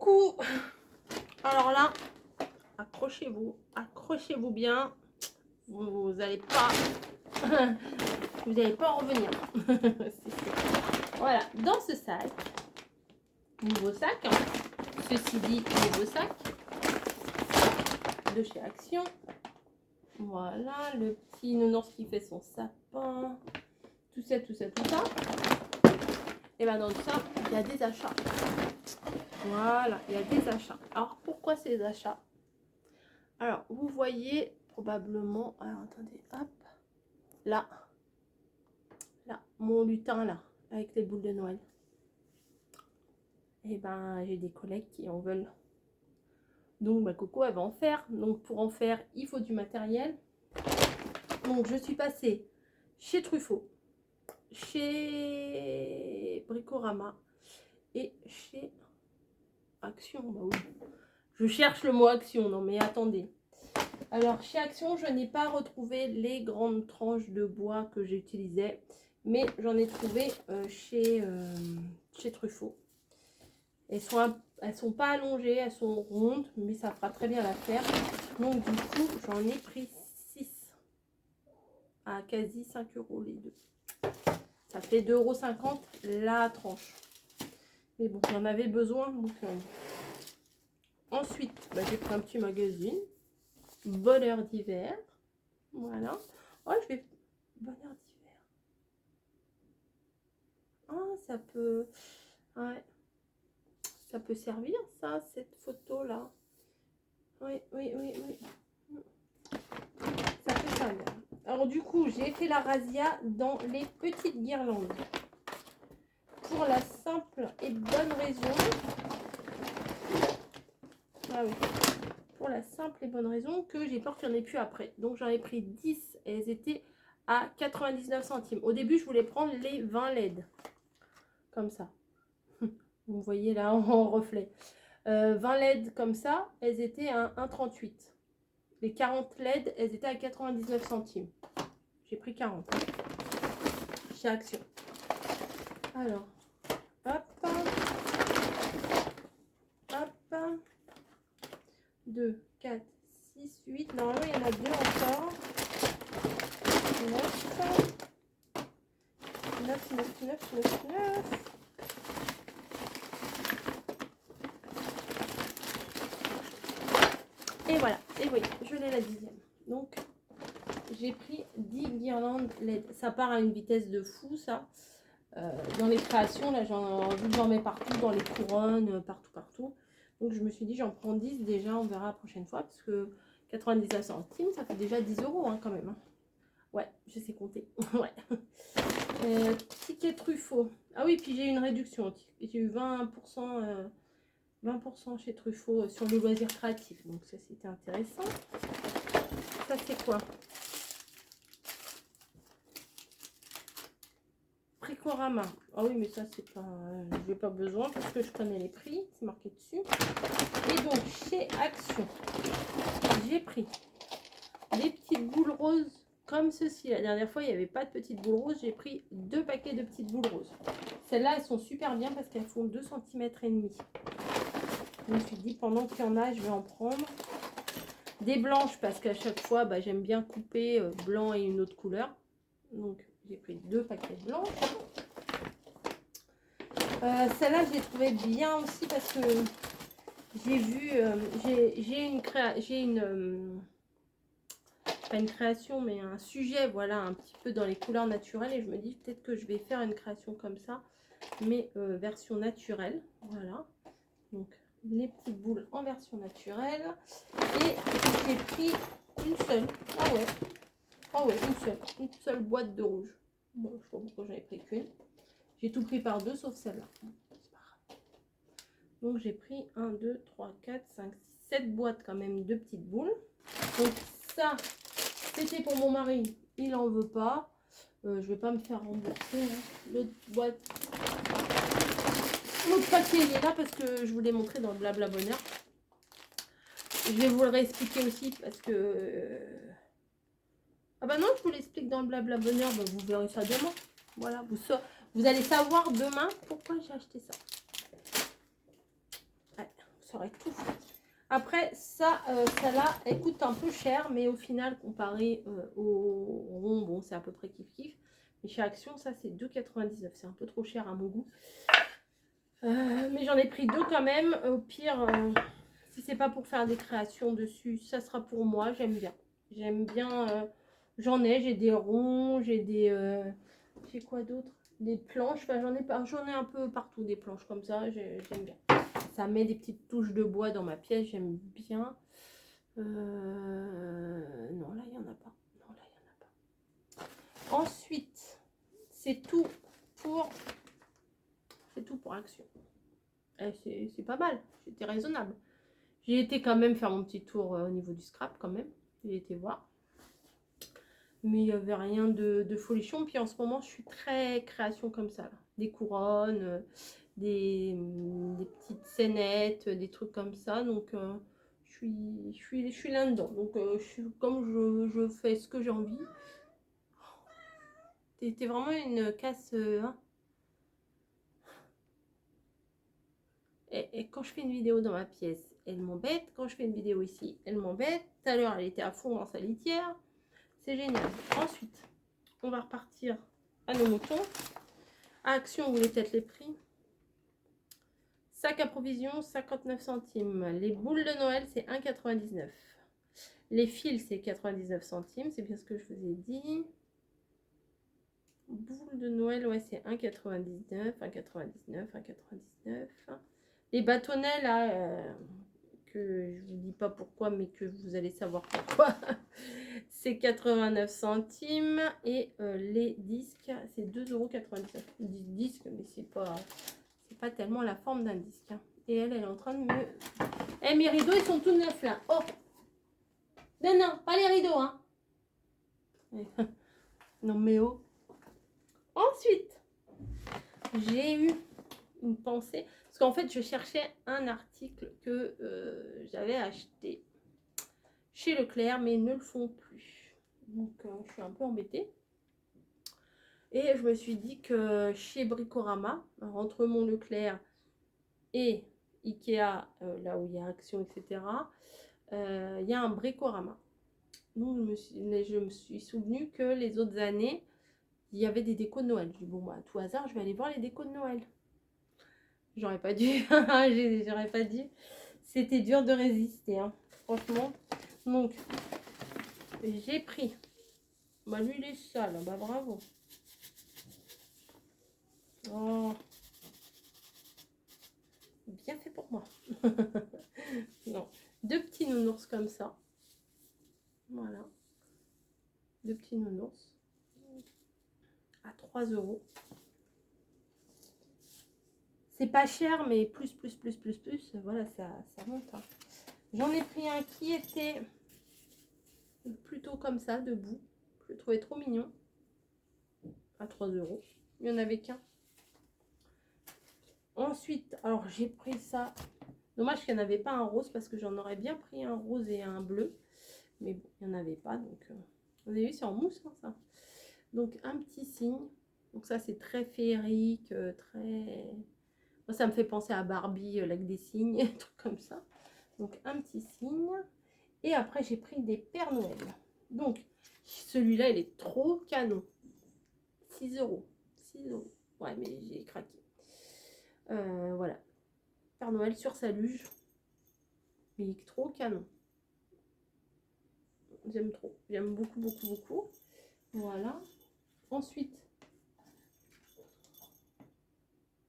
coucou. Alors là, accrochez-vous bien. Vous n'allez pas, vous n'allez pas en revenir. Voilà, dans ce sac, nouveau sac. Ceci dit, nouveau sac de chez Action. Voilà, le petit nounours qui fait son sapin. Tout ça. Et bien dans tout ça, il y a des achats. Voilà, il y a des achats. Alors, pourquoi ces achats? Alors, vous voyez probablement... Alors, attendez, hop. Là, mon lutin, là, avec les boules de Noël. Et ben, j'ai des collègues qui en veulent. Donc, ma Coco, elle va en faire. Donc, pour en faire, il faut du matériel. Donc, je suis passée chez Truffaut, chez Bricorama et chez Action. Bah oui. Je cherche le mot Action. Non, mais attendez. Alors, chez Action, je n'ai pas retrouvé les grandes tranches de bois que j'utilisais. Mais j'en ai trouvé chez Truffaut. Elles sont pas allongées, elles sont rondes, mais ça fera très bien l'affaire. Donc, du coup, j'en ai pris 6 à quasi 5 € les deux. Ça fait 2,50 € la tranche. Mais bon, j'en avais besoin. Donc, ensuite, bah, j'ai pris un petit magazine. Bonheur d'hiver. Voilà. Oh, je vais... Bonheur d'hiver. Ah, ça peut... Ouais. Ça peut servir, ça, cette photo-là. Oui. Ça peut servir. Alors, du coup, j'ai fait la razzia dans les petites guirlandes. Pour la simple et bonne raison... Ah oui. Pour la simple et bonne raison que j'ai peur qu'il n'y en ait plus après. Donc, j'en ai pris 10 et elles étaient à 99 centimes. Au début, je voulais prendre les 20 LED. Comme ça. Vous voyez là en reflet. 20 LED comme ça, elles étaient à 1,38. Les 40 LED, elles étaient à 99 centimes. J'ai pris 40 chez Action. Alors, hop, 2, 4, 6, 8. Normalement, il y en a 2 encore. 9. Et voilà, et oui, je l'ai la 10e. Donc, j'ai pris 10 guirlandes LED. Ça part à une vitesse de fou, ça. Dans les créations, là, j'en mets partout, dans les couronnes, partout. Donc, je me suis dit, j'en prends 10 déjà, on verra la prochaine fois. Parce que 99 centimes, ça fait déjà 10 € hein, quand même. Hein. Ouais, je sais compter. Ouais. Ticket Truffaut. Ah oui, puis j'ai eu une réduction. J'ai eu 20%. 20% chez Truffaut sur le loisir créatif. Donc ça, c'était intéressant. Ça, c'est quoi? Bricorama. Ah oui, mais ça, c'est pas... je n'ai pas besoin parce que je connais les prix. C'est marqué dessus. Et donc, chez Action, j'ai pris des petites boules roses comme ceci. La dernière fois, il n'y avait pas de petites boules roses. J'ai pris 2 paquets de petites boules roses. Celles-là, elles sont super bien parce qu'elles font 2,5 cm. Je me suis dit, pendant qu'il y en a, je vais en prendre des blanches parce qu'à chaque fois, bah, j'aime bien couper blanc et une autre couleur. Donc, j'ai pris 2 paquets de blanches. Celle-là, je l'ai trouvée bien aussi parce que j'ai vu, pas une création, mais un sujet, voilà, un petit peu dans les couleurs naturelles. Et je me dis, peut-être que je vais faire une création comme ça, mais version naturelle. Voilà. Donc, les petites boules en version naturelle. Et j'ai pris une seule. Ah ouais, une seule boîte de rouge. Bon, je sais pas pourquoi j'en ai pris qu'une. J'ai tout pris par 2 sauf celle-là. Donc j'ai pris 1, 2, 3, 4, 5, 6, 7 boîtes quand même de petites boules. Donc ça, c'était pour mon mari. Il en veut pas. Je vais pas me faire rembourser. Hein. L'autre boîte. L'autre paquet il est là parce que je vous l'ai montré dans le Blabla Bonheur. Je vais vous le réexpliquer aussi parce que... Ah bah non, je vous l'explique dans le Blabla Bonheur. Bah, vous verrez ça demain. Voilà, vous allez savoir demain pourquoi j'ai acheté ça. Ouais, aurait tout. Après, ça-là, elle coûte un peu cher, mais au final, comparé au rond, bon, c'est à peu près kiff-kiff. Mais chez Action, ça, c'est 2,99. C'est un peu trop cher à mon goût. Mais j'en ai pris 2 quand même. Au pire, si c'est pas pour faire des créations dessus, ça sera pour moi. J'aime bien. J'aime bien. J'ai des ronds, j'ai des... j'ai quoi d'autre? Des planches. Enfin, j'en ai un peu partout des planches comme ça. J'aime bien. Ça met des petites touches de bois dans ma pièce. J'aime bien. Non, là, il n'y en a pas. Non, là, il n'y en a pas. Ensuite, c'est tout pour Action. C'est pas mal, c'était raisonnable. J'ai été quand même faire mon petit tour au niveau du scrap quand même. J'ai été voir. Mais il n'y avait rien de folichon. Puis en ce moment, je suis très création comme ça. Là. Des couronnes, des petites scénettes, des trucs comme ça. Donc je suis là-dedans. Donc comme je fais ce que j'ai envie. C'était vraiment une casse... hein. Et quand je fais une vidéo dans ma pièce, elle m'embête. Quand je fais une vidéo ici, elle m'embête. Tout à l'heure, elle était à fond dans sa litière. C'est génial. Ensuite, on va repartir à nos moutons. À Action, vous voulez peut-être les prix. Sac à provision, 59 centimes. Les boules de Noël, c'est 1,99. Les fils, c'est 99 centimes. C'est bien ce que je vous ai dit. Boules de Noël, ouais, c'est 1,99. 1,99. 1,99. Les bâtonnets, là, que je vous dis pas pourquoi, mais que vous allez savoir pourquoi, c'est 89 centimes. Et les disques, c'est 2,99 €. Disques, mais c'est pas tellement la forme d'un disque. Hein. Et elle est en train de me... Eh, mes rideaux, ils sont tout neufs, là. Oh non, non, pas les rideaux, hein. Non, mais oh. Ensuite, j'ai eu une pensée. Parce qu'en fait, je cherchais un article que j'avais acheté chez Leclerc, mais ils ne le font plus. Donc, je suis un peu embêtée. Et je me suis dit que chez Bricorama, entre mon Leclerc et Ikea, là où il y a Action, etc., il y a un Bricorama. Donc, je me suis souvenu que les autres années, il y avait des décos de Noël. Je dis, bon, bah, à tout hasard, je vais aller voir les décos de Noël. J'aurais pas dû. J'aurais pas dû. C'était dur de résister, hein, franchement. Donc, j'ai pris. Bah, lui, il est sale. Bah, bravo. Oh. Bien fait pour moi. Non. 2 petits nounours comme ça. Voilà. 2 petits nounours. À 3 €. C'est pas cher, mais plus. Voilà, ça monte. Hein. J'en ai pris un qui était plutôt comme ça, debout. Je le trouvais trop mignon. À 3 €. Il n'y en avait qu'un. Ensuite, alors j'ai pris ça. Dommage qu'il n'y en avait pas un rose parce que j'en aurais bien pris un rose et un bleu. Mais bon, il n'y en avait pas. Donc, vous avez vu, c'est en mousse, hein, ça. Donc, un petit signe. Donc, ça, c'est très féerique, très... Moi, ça me fait penser à Barbie, avec des signes, un truc comme ça. Donc, un petit signe. Et après, j'ai pris des Pères Noël. Donc, celui-là, il est trop canon. 6 €. 6 €. Ouais, mais j'ai craqué. Voilà. Père Noël sur sa luge. Il est trop canon. J'aime trop. J'aime beaucoup. Voilà. Ensuite,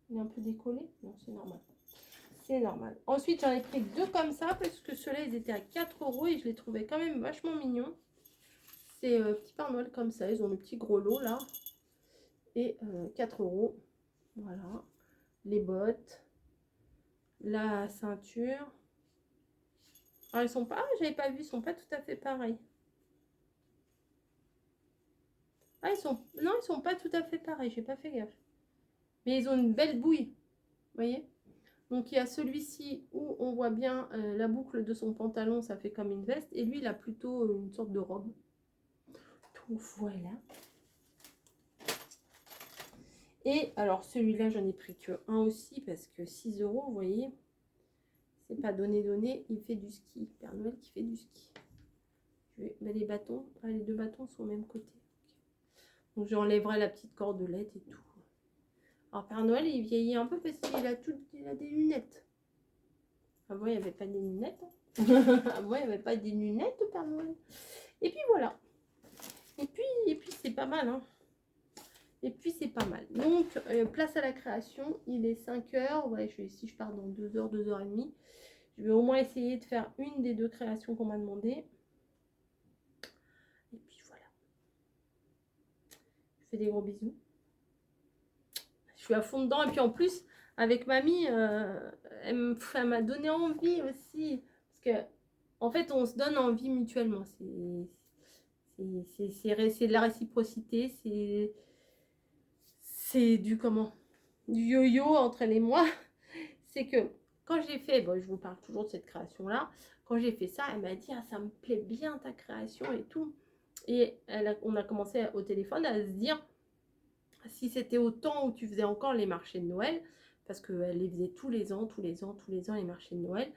il est un peu décollé. Non, c'est normal. C'est normal. Ensuite, j'en ai pris 2 comme ça parce que ceux-là, ils étaient à 4 € et je les trouvais quand même vachement mignons. C'est petit Père Noël comme ça. Ils ont le petit gros lot là. Et 4 €. Voilà. Les bottes. La ceinture. Alors, ils sont pas... Ah, j'avais pas vu. Ils sont pas tout à fait pareils. Ah, ils sont... Non, ils sont pas tout à fait pareils. J'ai pas fait gaffe. Mais ils ont une belle bouille. Vous voyez? Donc, il y a celui-ci où on voit bien la boucle de son pantalon. Ça fait comme une veste. Et lui, il a plutôt une sorte de robe. Donc, voilà. Et alors, celui-là, j'en ai pris que un aussi. Parce que 6 €, vous voyez. C'est pas donné, il fait du ski. Père Noël qui fait du ski. Les bâtons, les 2 bâtons sont au même côté. Donc j'enlèverai la petite cordelette et tout. Alors Père Noël, il vieillit un peu parce qu'il a des lunettes. Avant, il n'y avait pas des lunettes. Avant, il n'y avait pas des lunettes, Père Noël. Et puis voilà. Et puis c'est pas mal, hein. Et puis c'est pas mal. Donc, place à la création. Il est 5 h. Ouais, si je pars dans 2 h, 2 h 30, je vais au moins essayer de faire une des 2 créations qu'on m'a demandé. Et puis voilà. Je fais des gros bisous. Je suis à fond dedans. Et puis en plus, avec mamie, elle m'a donné envie aussi. Parce que, en fait, on se donne envie mutuellement. C'est de la réciprocité. C'est du comment? Du yo-yo entre elle et moi. C'est que quand j'ai fait, bon, je vous parle toujours de cette création-là. Quand j'ai fait ça, elle m'a dit, ah, ça me plaît bien ta création et tout. Et on a commencé au téléphone à se dire, si c'était au temps où tu faisais encore les marchés de Noël, parce qu'elle les faisait tous les ans, les marchés de Noël,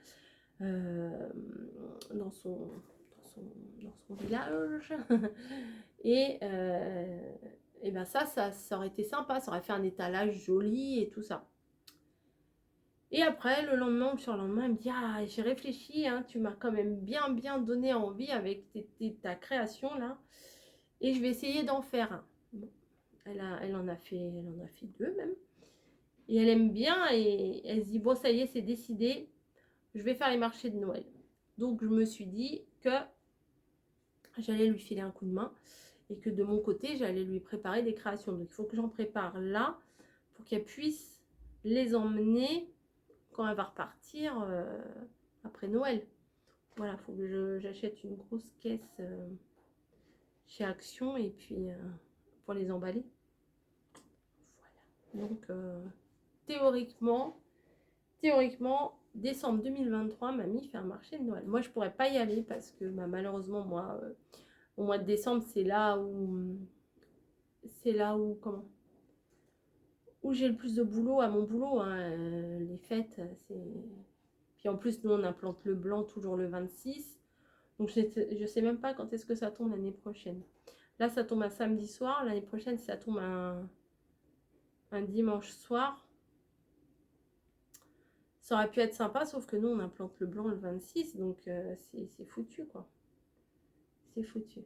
dans son village. Et ben ça aurait été sympa, ça aurait fait un étalage joli et tout ça. Et après, le lendemain ou le surlendemain, elle me dit, ah, j'ai réfléchi, hein, tu m'as quand même bien donné envie avec ta création là, et je vais essayer d'en faire un. Bon. Elle en a fait 2 même. Et elle aime bien et elle se dit, bon, ça y est, c'est décidé, je vais faire les marchés de Noël. Donc, je me suis dit que j'allais lui filer un coup de main et que de mon côté, j'allais lui préparer des créations. Donc, il faut que j'en prépare là pour qu'elle puisse les emmener quand elle va repartir après Noël. Voilà, il faut que j'achète une grosse caisse chez Action et puis pour les emballer. Voilà. Donc, théoriquement, décembre 2023, mamie fait un marché de Noël. Moi, je pourrais pas y aller parce que malheureusement, moi, au mois de décembre, c'est là où où j'ai le plus de boulot à mon boulot. Hein. Les fêtes, c'est... Puis en plus, nous, on implante le blanc toujours le 26. Donc, je sais même pas quand est-ce que ça tombe l'année prochaine. Là, ça tombe un samedi soir. L'année prochaine, ça tombe un dimanche soir. Ça aurait pu être sympa, sauf que nous, on implante le blanc le 26. Donc, c'est foutu, quoi. C'est foutu.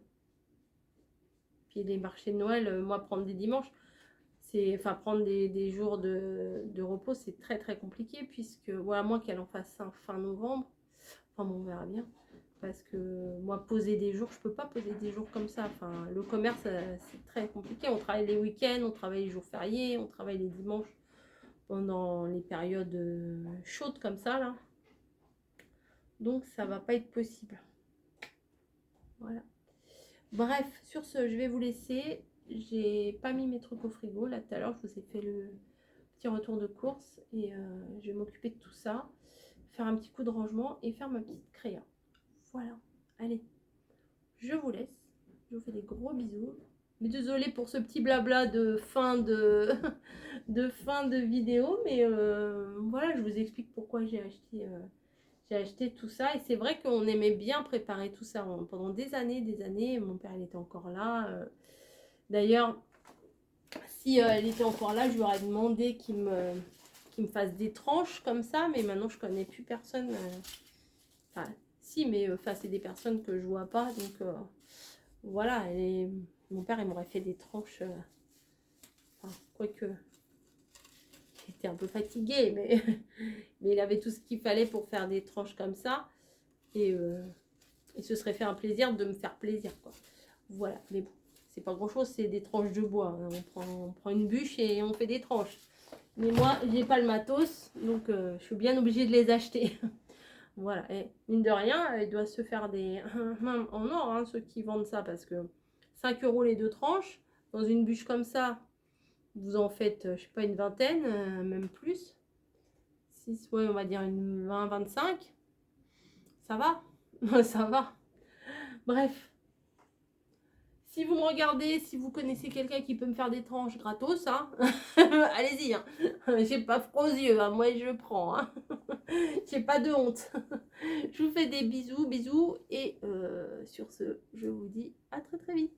Puis les marchés de Noël, moi, prendre des dimanches, prendre des jours de repos, c'est très, très compliqué. Puisque, voilà, moi, qu'elle en fasse fin novembre. Enfin, bon, on verra bien. Parce que moi, poser des jours, je peux pas poser des jours comme ça. Enfin, le commerce, c'est très compliqué. On travaille les week-ends, on travaille les jours fériés, on travaille les dimanches pendant les périodes chaudes comme ça, là. Donc, ça va pas être possible. Voilà. Bref, sur ce, je vais vous laisser. J'ai pas mis mes trucs au frigo. Là, tout à l'heure, je vous ai fait le petit retour de course. Et je vais m'occuper de tout ça. Faire un petit coup de rangement et faire ma petite créa. Voilà, allez, je vous laisse. Je vous fais des gros bisous. Mais désolée pour ce petit blabla de fin de, fin de vidéo. Mais voilà, je vous explique pourquoi j'ai acheté tout ça. Et c'est vrai qu'on aimait bien préparer tout ça pendant des années. Mon père, il était encore là. D'ailleurs, si elle était encore là, je lui aurais demandé qu'il me fasse des tranches comme ça. Mais maintenant, je connais plus personne. Enfin, si, mais c'est des personnes que je vois pas. Donc, voilà. Mon père, il m'aurait fait des tranches. Quoique, il était un peu fatigué, mais, mais il avait tout ce qu'il fallait pour faire des tranches comme ça. Et il se serait fait un plaisir de me faire plaisir, quoi. Voilà. Mais bon, c'est pas grand-chose, c'est des tranches de bois. Hein. On prend une bûche et on fait des tranches. Mais moi, j'ai pas le matos, donc je suis bien obligée de les acheter. Voilà, et mine de rien, il doit se faire des en or, hein, ceux qui vendent ça, parce que 5 € les 2 tranches, dans une bûche comme ça, vous en faites, je sais pas, une vingtaine, même plus. 6, ouais, on va dire une 20, 25. Ça va, ça va. Bref. Si vous me regardez, si vous connaissez quelqu'un qui peut me faire des tranches gratos, hein, allez-y. Hein. J'ai pas froid aux yeux, hein, moi je prends. Hein. J'ai j'ai pas de honte. Je vous fais des bisous, bisous. Et sur ce, je vous dis à très très vite.